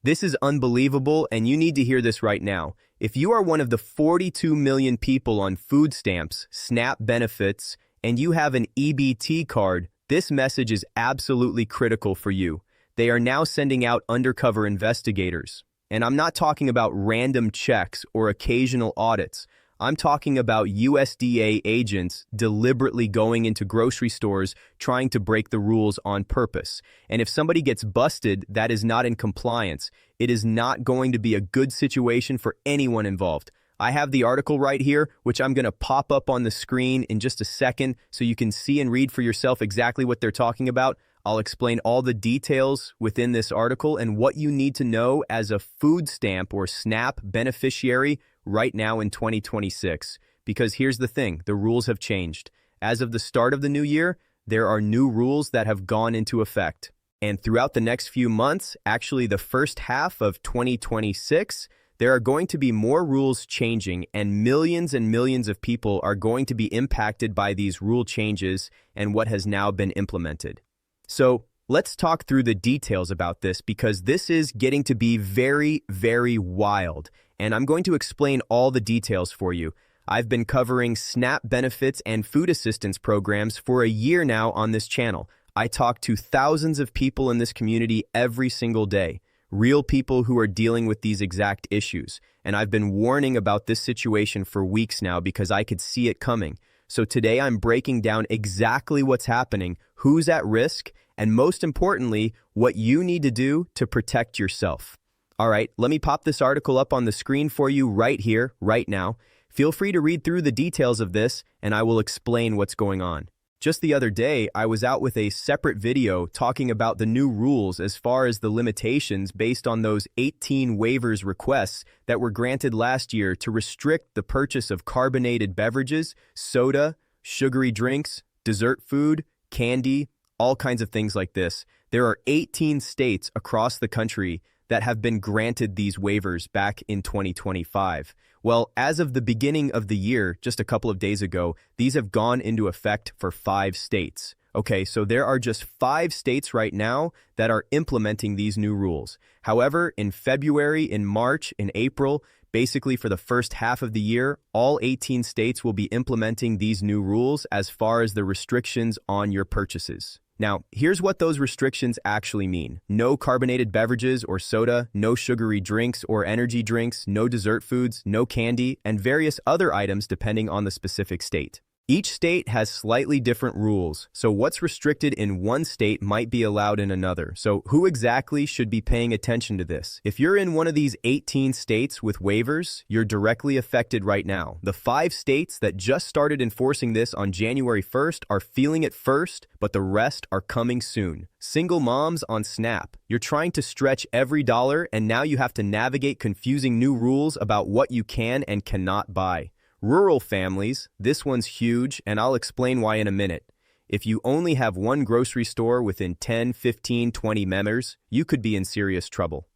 This is unbelievable, and you need to hear this right now. If you are one of the 42 million people on food stamps, SNAP benefits, and you have an EBT card, this message is absolutely critical for you. They are now sending out undercover investigators. And I'm not talking about random checks or occasional audits. I'm talking about USDA agents deliberately going into grocery stores trying to break the rules on purpose. And if somebody gets busted that is not in compliance, it is not going to be a good situation for anyone involved. I have the article right here, which I'm going to pop up on the screen in just a second so you can see and read for yourself exactly what they're talking about. I'll explain all the details within this article and what you need to know as a food stamp or SNAP beneficiary right now in 2026. Because here's the thing, the rules have changed. As of the start of the new year, there are new rules that have gone into effect. And throughout the next few months, actually the first half of 2026, there are going to be more rules changing, and millions of people are going to be impacted by these rule changes and what has now been implemented. So let's talk through the details about this, because this is getting to be very wild, and I'm going to explain all the details for you. I've been covering SNAP benefits and food assistance programs for a year now on this channel. I talk to thousands of people in this community every single day. Real people who are dealing with these exact issues. And I've been warning about this situation for weeks now because I could see it coming. So today I'm breaking down exactly what's happening, who's at risk, and most importantly, what you need to do to protect yourself. All right, let me pop this article up on the screen for you right here, right now. Feel free to read through the details of this, and I will explain what's going on. Just the other day, I was out with a separate video talking about the new rules as far as the limitations based on those 18 waivers requests that were granted last year to restrict the purchase of carbonated beverages, soda, sugary drinks, dessert food, candy, all kinds of things like this. There are 18 states across the country that have been granted these waivers back in 2025. Well, as of the beginning of the year, just a couple of days ago, these have gone into effect for 5 states. Okay, so there are just 5 states right now that are implementing these new rules. However, in February, in March, in April, basically for the first half of the year, all 18 states will be implementing these new rules as far as the restrictions on your purchases. Now, here's what those restrictions actually mean. No carbonated beverages or soda, no sugary drinks or energy drinks, no dessert foods, no candy, and various other items depending on the specific state. Each state has slightly different rules, so what's restricted in one state might be allowed in another. So who exactly should be paying attention to this? If you're in one of these 18 states with waivers, you're directly affected right now. The 5 states that just started enforcing this on January 1st are feeling it first, but the rest are coming soon. Single moms on SNAP. You're trying to stretch every dollar, and now you have to navigate confusing new rules about what you can and cannot buy. Rural families, this one's huge, and I'll explain why in a minute. If you only have one grocery store within 10, 15, 20 members, you could be in serious trouble.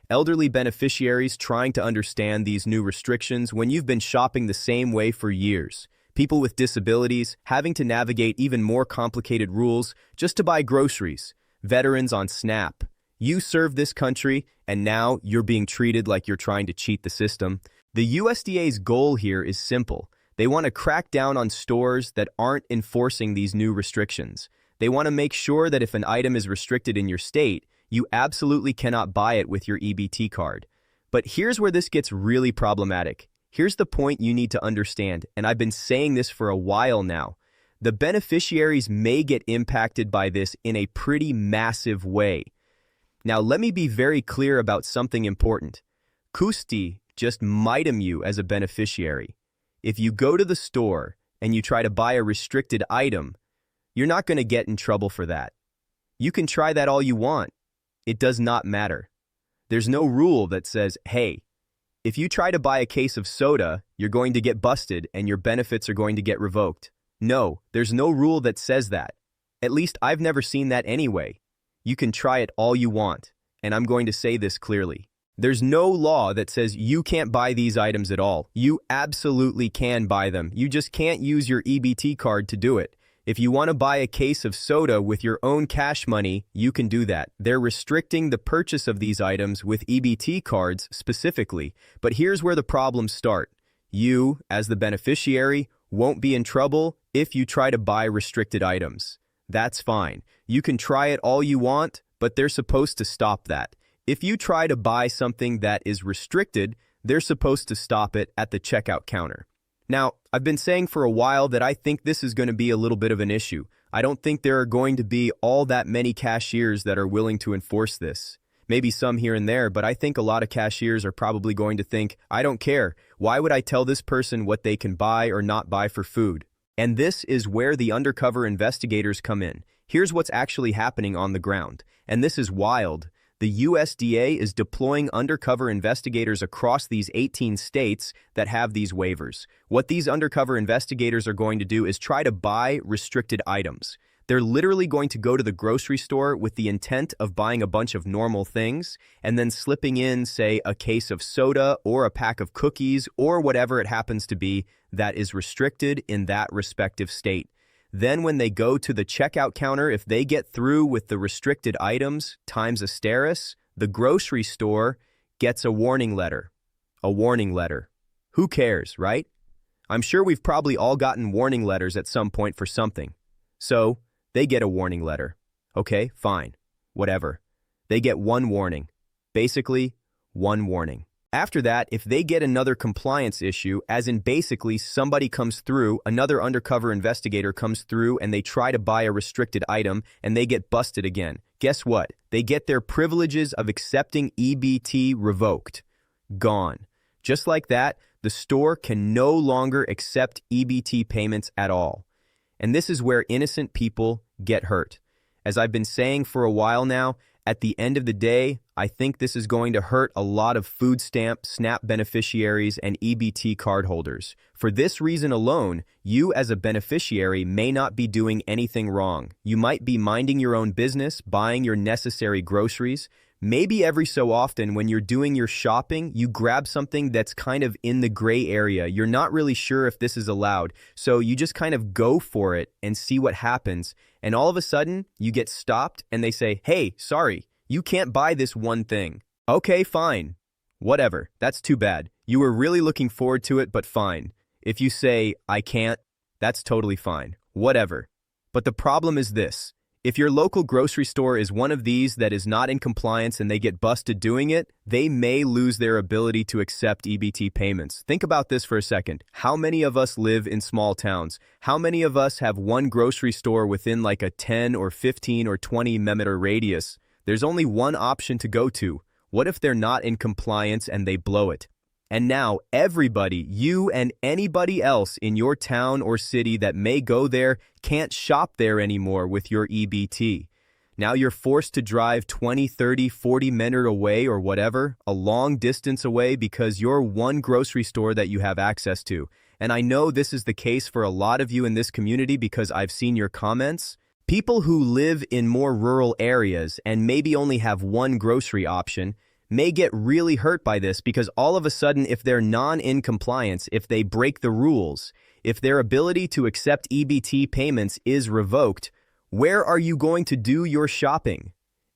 Elderly beneficiaries trying to understand these new restrictions when you've been shopping the same way for years. People with disabilities having to navigate even more complicated rules just to buy groceries. Veterans on SNAP. You serve this country, and now you're being treated like you're trying to cheat the system. The USDA's goal here is simple. They want to crack down on stores that aren't enforcing these new restrictions. They want to make sure that if an item is restricted in your state, you absolutely cannot buy it with your EBT card. But here's where this gets really problematic. Here's the point you need to understand, and I've been saying this for a while now. The beneficiaries may get impacted by this in a pretty massive way. Now, let me be very clear about something important. Kusti just might you as a beneficiary. If you go to the store and you try to buy a restricted item, you're not going to get in trouble for that. You can try that all you want. It does not matter. There's no rule that says, hey, if you try to buy a case of soda, you're going to get busted and your benefits are going to get revoked. No, there's no rule that says that. At least I've never seen that anyway. You can try it all you want, and I'm going to say this clearly. There's no law that says you can't buy these items at all. You absolutely can buy them. You just can't use your EBT card to do it. If you want to buy a case of soda with your own cash money, you can do that. They're restricting the purchase of these items with EBT cards specifically. But here's where the problems start. You, as the beneficiary, won't be in trouble if you try to buy restricted items. That's fine. You can try it all you want, but they're supposed to stop that. If you try to buy something that is restricted, they're supposed to stop it at the checkout counter. Now, I've been saying for a while that I think this is going to be a little bit of an issue. I don't think there are going to be all that many cashiers that are willing to enforce this. Maybe some here and there, but I think a lot of cashiers are probably going to think, I don't care. Why would I tell this person what they can buy or not buy for food? And this is where the undercover investigators come in. Here's what's actually happening on the ground. And this is wild. The USDA is deploying undercover investigators across these 18 states that have these waivers. What these undercover investigators are going to do is try to buy restricted items. They're literally going to go to the grocery store with the intent of buying a bunch of normal things and then slipping in, say, a case of soda or a pack of cookies or whatever it happens to be that is restricted in that respective state. Then when they go to the checkout counter, if they get through with the restricted items times asterisk, the grocery store gets a warning letter. A warning letter. Who cares, right? I'm sure we've probably all gotten warning letters at some point for something. So, they get a warning letter. Okay, fine. Whatever. They get one warning. Basically, one warning. After that, if they get another compliance issue, as in basically somebody comes through, another undercover investigator comes through and they try to buy a restricted item and they get busted again, guess what? They get their privileges of accepting EBT revoked. Gone. Just like that, the store can no longer accept EBT payments at all. And this is where innocent people get hurt. As I've been saying for a while now, at the end of the day, I think this is going to hurt a lot of food stamp, SNAP beneficiaries, and EBT cardholders. For this reason alone, you as a beneficiary may not be doing anything wrong. You might be minding your own business, buying your necessary groceries. Maybe every so often when you're doing your shopping, you grab something that's kind of in the gray area. You're not really sure if this is allowed, so you just kind of go for it and see what happens. And all of a sudden, you get stopped and they say, hey, sorry, you can't buy this one thing. Okay, fine. Whatever, that's too bad. You were really looking forward to it, but fine. If you say, I can't, that's totally fine. Whatever. But the problem is this. If your local grocery store is one of these that is not in compliance and they get busted doing it, they may lose their ability to accept EBT payments. Think about this for a second. How many of us live in small towns? How many of us have one grocery store within like a 10 or 15 or 20 radius? There's only one option to go to. What if they're not in compliance and they blow it? And now everybody, you and anybody else in your town or city that may go there can't shop there anymore with your EBT. Now you're forced to drive 20, 30, 40 minutes away or whatever, a long distance away because you're one grocery store that you have access to. And I know this is the case for a lot of you in this community because I've seen your comments. People who live in more rural areas and maybe only have one grocery option may get really hurt by this because all of a sudden, if they're in compliance, if they break the rules, if their ability to accept EBT payments is revoked, where are you going to do your shopping?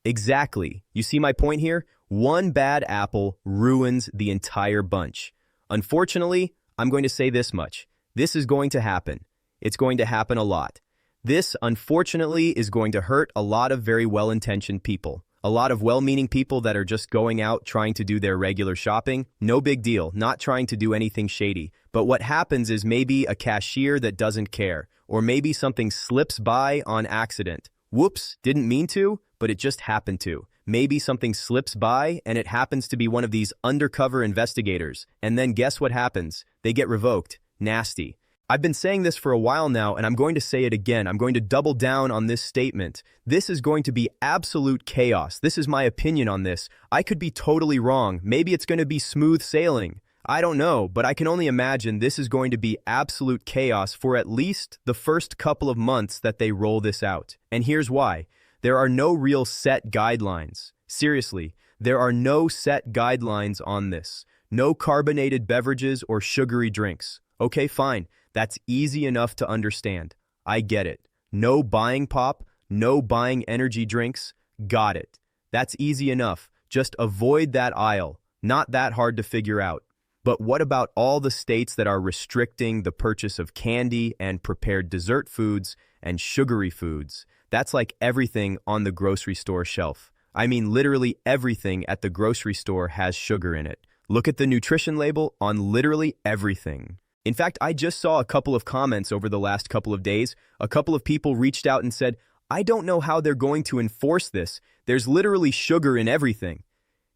Exactly. You see my point here? One bad apple ruins the entire bunch. Unfortunately, I'm going to say this much. This is going to happen. It's going to happen a lot. This, unfortunately, is going to hurt a lot of very well-intentioned people. A lot of well-meaning people that are just going out trying to do their regular shopping. No big deal, not trying to do anything shady. But what happens is maybe a cashier that doesn't care, or maybe something slips by on accident. Whoops, didn't mean to, but it just happened to. Maybe something slips by and it happens to be one of these undercover investigators. And then guess what happens? They get revoked. Nasty. I've been saying this for a while now, and I'm going to say it again. I'm going to double down on this statement. This is going to be absolute chaos. This is my opinion on this. I could be totally wrong. Maybe it's going to be smooth sailing. I don't know, but I can only imagine this is going to be absolute chaos for at least the first couple of months that they roll this out. And here's why. There are no real set guidelines. Seriously, there are no set guidelines on this. No carbonated beverages or sugary drinks. Okay, fine. That's easy enough to understand. I get it. No buying pop, no buying energy drinks. Got it. That's easy enough. Just avoid that aisle. Not that hard to figure out. But what about all the states that are restricting the purchase of candy and prepared dessert foods and sugary foods? That's like everything on the grocery store shelf. I mean, literally everything at the grocery store has sugar in it. Look at the nutrition label on literally everything. In fact, I just saw a couple of comments over the last couple of days. A couple of people reached out and said, I don't know how they're going to enforce this. There's literally sugar in everything.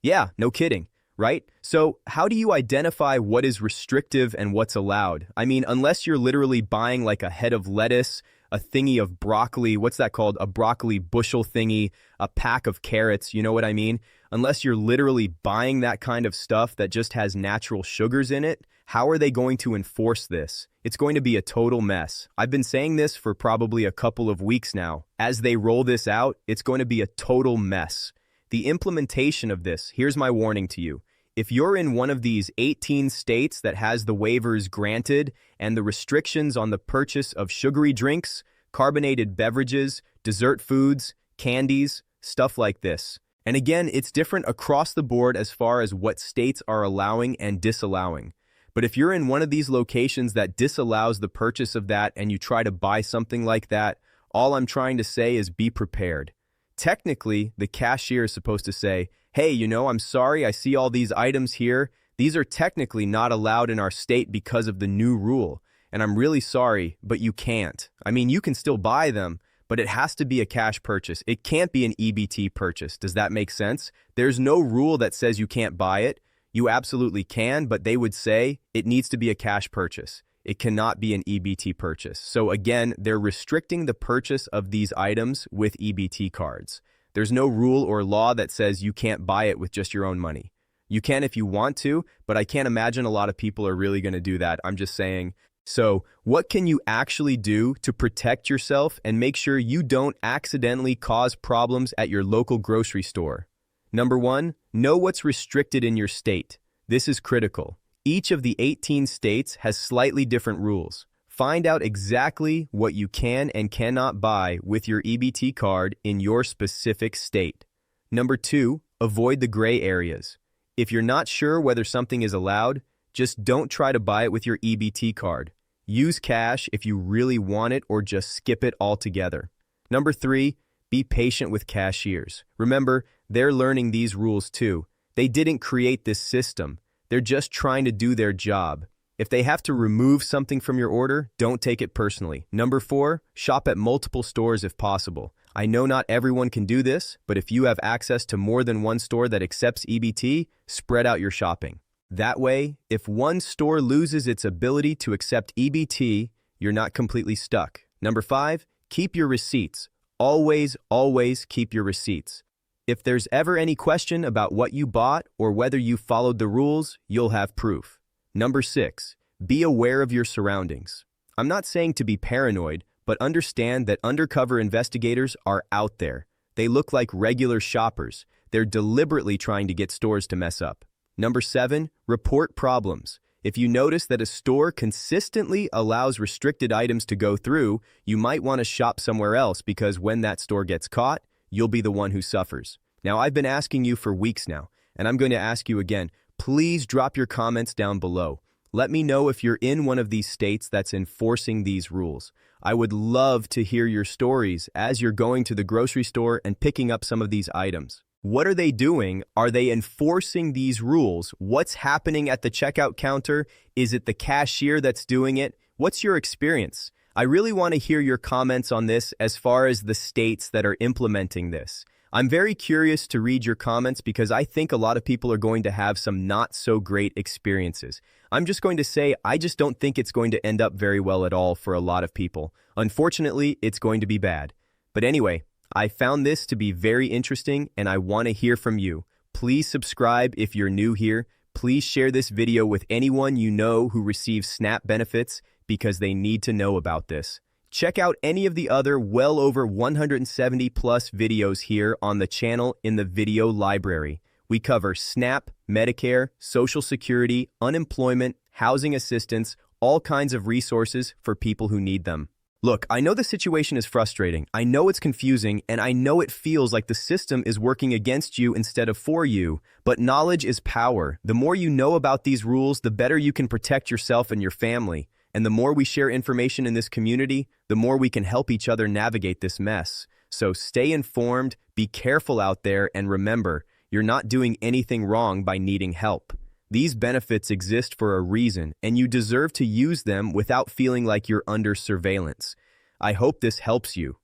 Yeah, no kidding, right? So how do you identify what is restrictive and what's allowed? I mean, unless you're literally buying like a head of lettuce, a thingy of broccoli, what's that called? A broccoli bushel thingy, a pack of carrots, you know what I mean? Unless you're literally buying that kind of stuff that just has natural sugars in it, how are they going to enforce this? It's going to be a total mess. I've been saying this for probably a couple of weeks now. As they roll this out, it's going to be a total mess. The implementation of this, here's my warning to you. If you're in one of these 18 states that has the waivers granted and the restrictions on the purchase of sugary drinks, carbonated beverages, dessert foods, candies, stuff like this. And again, it's different across the board as far as what states are allowing and disallowing. But if you're in one of these locations that disallows the purchase of that and you try to buy something like that, all I'm trying to say is be prepared. Technically, the cashier is supposed to say, hey, I'm sorry, I see all these items here. These are technically not allowed in our state because of the new rule. And I'm really sorry, but you can't. I mean, you can still buy them, but it has to be a cash purchase. It can't be an EBT purchase. Does that make sense? There's no rule that says you can't buy it. You absolutely can, but they would say it needs to be a cash purchase. It cannot be an EBT purchase. So again, they're restricting the purchase of these items with EBT cards. There's no rule or law that says you can't buy it with just your own money. You can if you want to, but I can't imagine a lot of people are really going to do that. I'm just saying. So what can you actually do to protect yourself and make sure you don't accidentally cause problems at your local grocery store? Number 1, know what's restricted in your state. This is critical. Each of the 18 states has slightly different rules. Find out exactly what you can and cannot buy with your EBT card in your specific state. Number 2, avoid the gray areas. If you're not sure whether something is allowed, just don't try to buy it with your EBT card. Use cash if you really want it or just skip it altogether. Number 3, be patient with cashiers. Remember, they're learning these rules too. They didn't create this system. They're just trying to do their job. If they have to remove something from your order, don't take it personally. Number 4, shop at multiple stores if possible. I know not everyone can do this, but if you have access to more than one store that accepts EBT, spread out your shopping. That way, if one store loses its ability to accept EBT, you're not completely stuck. Number 5, keep your receipts. Always, always keep your receipts. If there's ever any question about what you bought or whether you followed the rules, you'll have proof. Number 6, be aware of your surroundings. I'm not saying to be paranoid, but understand that undercover investigators are out there. They look like regular shoppers. They're deliberately trying to get stores to mess up. Number 7, report problems. If you notice that a store consistently allows restricted items to go through, you might want to shop somewhere else because when that store gets caught, you'll be the one who suffers. Now, I've been asking you for weeks now, and I'm going to ask you again. Please drop your comments down below. Let me know if you're in one of these states that's enforcing these rules. I would love to hear your stories as you're going to the grocery store and picking up some of these items. What are they doing? Are they enforcing these rules? What's happening at the checkout counter? Is it the cashier that's doing it? What's your experience? I really want to hear your comments on this as far as the states that are implementing this. I'm very curious to read your comments because I think a lot of people are going to have some not so great experiences. I'm just going to say I just don't think it's going to end up very well at all for a lot of people. Unfortunately, it's going to be bad. But anyway, I found this to be very interesting and I want to hear from you. Please subscribe if you're new here. Please share this video with anyone you know who receives SNAP benefits because they need to know about this. Check out any of the other well over 170 plus videos here on the channel in the video library. We cover SNAP, Medicare, Social Security, unemployment, housing assistance, all kinds of resources for people who need them. Look, I know the situation is frustrating, I know it's confusing, and I know it feels like the system is working against you instead of for you, but knowledge is power. The more you know about these rules, the better you can protect yourself and your family. And the more we share information in this community, the more we can help each other navigate this mess. So stay informed, be careful out there, and remember, you're not doing anything wrong by needing help. These benefits exist for a reason, and you deserve to use them without feeling like you're under surveillance. I hope this helps you.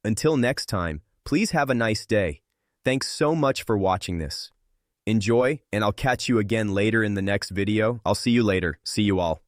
Until next time, please have a nice day. Thanks so much for watching this. Enjoy, and I'll catch you again later in the next video. I'll see you later. See you all.